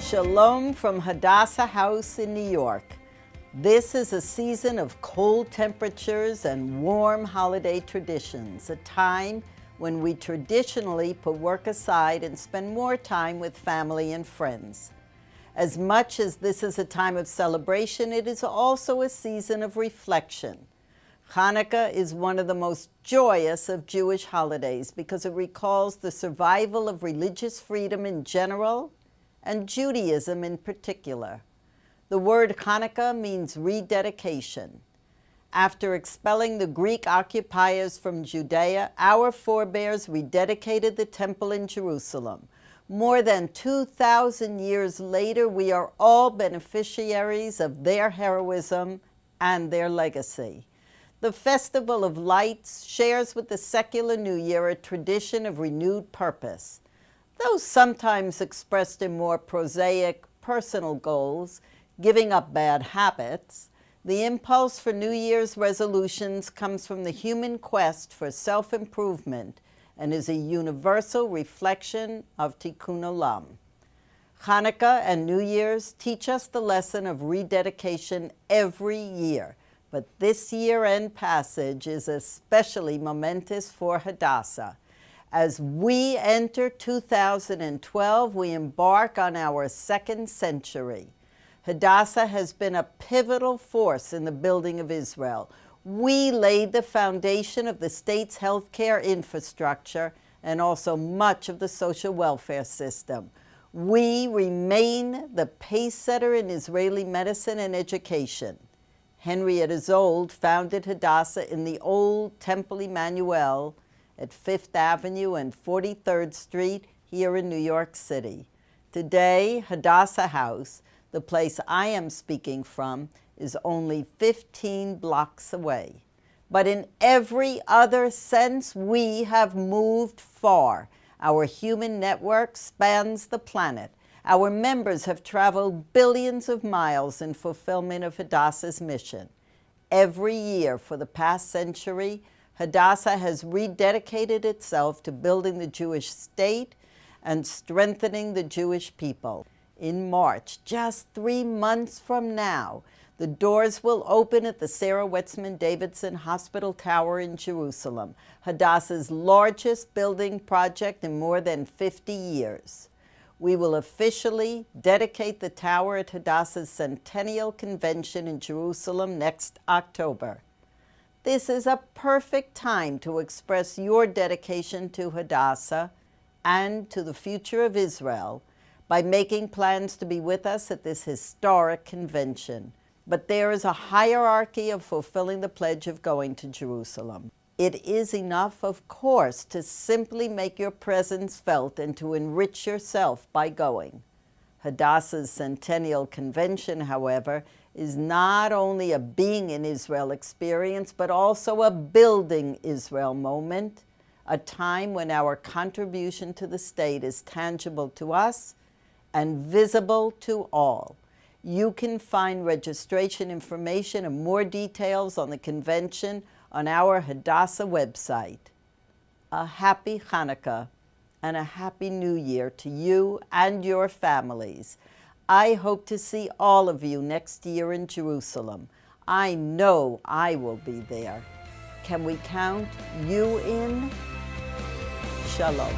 Shalom from Hadassah House in New York. This is a season of cold temperatures and warm holiday traditions, a time when we traditionally put work aside and spend more time with family and friends. As much as this is a time of celebration, it is also a season of reflection. Hanukkah is one of the most joyous of Jewish holidays because it recalls the survival of religious freedom in general and Judaism in particular. The word Hanukkah means rededication. After expelling the Greek occupiers from Judea, our forebears rededicated the temple in Jerusalem. More than 2,000 years later, we are all beneficiaries of their heroism and their legacy. The Festival of Lights shares with the secular New Year a tradition of renewed purpose. Though sometimes expressed in more prosaic, personal goals, giving up bad habits, the impulse for New Year's resolutions comes from the human quest for self-improvement and is a universal reflection of Tikkun Olam. Hanukkah and New Year's teach us the lesson of rededication every year, but this year-end passage is especially momentous for Hadassah. As we enter 2012, we embark on our second century. Hadassah has been a pivotal force in the building of Israel. We laid the foundation of the state's healthcare infrastructure and also much of the social welfare system. We remain the pace setter in Israeli medicine and education. Henrietta Zold founded Hadassah in the old Temple Emmanuel at 5th Avenue and 43rd Street here in New York City. Today, Hadassah House, the place I am speaking from, is only 15 blocks away. But in every other sense, we have moved far. Our human network spans the planet. Our members have traveled billions of miles in fulfillment of Hadassah's mission. Every year for the past century, Hadassah has rededicated itself to building the Jewish state and strengthening the Jewish people. In March, just 3 months from now, the doors will open at the Sarah Wetzman Davidson Hospital Tower in Jerusalem, Hadassah's largest building project in more than 50 years. We will officially dedicate the tower at Hadassah's Centennial Convention in Jerusalem next October. This is a perfect time to express your dedication to Hadassah and to the future of Israel by making plans to be with us at this historic convention. But there is a hierarchy of fulfilling the pledge of going to Jerusalem. It is enough, of course, to simply make your presence felt and to enrich yourself by going. Hadassah's Centennial Convention, however, is not only a being in Israel experience, but also a building Israel moment, a time when our contribution to the state is tangible to us and visible to all. You can find registration information and more details on the convention on our Hadassah website. A happy Hanukkah and a happy New Year to you and your families. I hope to see all of you next year in Jerusalem. I know I will be there. Can we count you in? Shalom.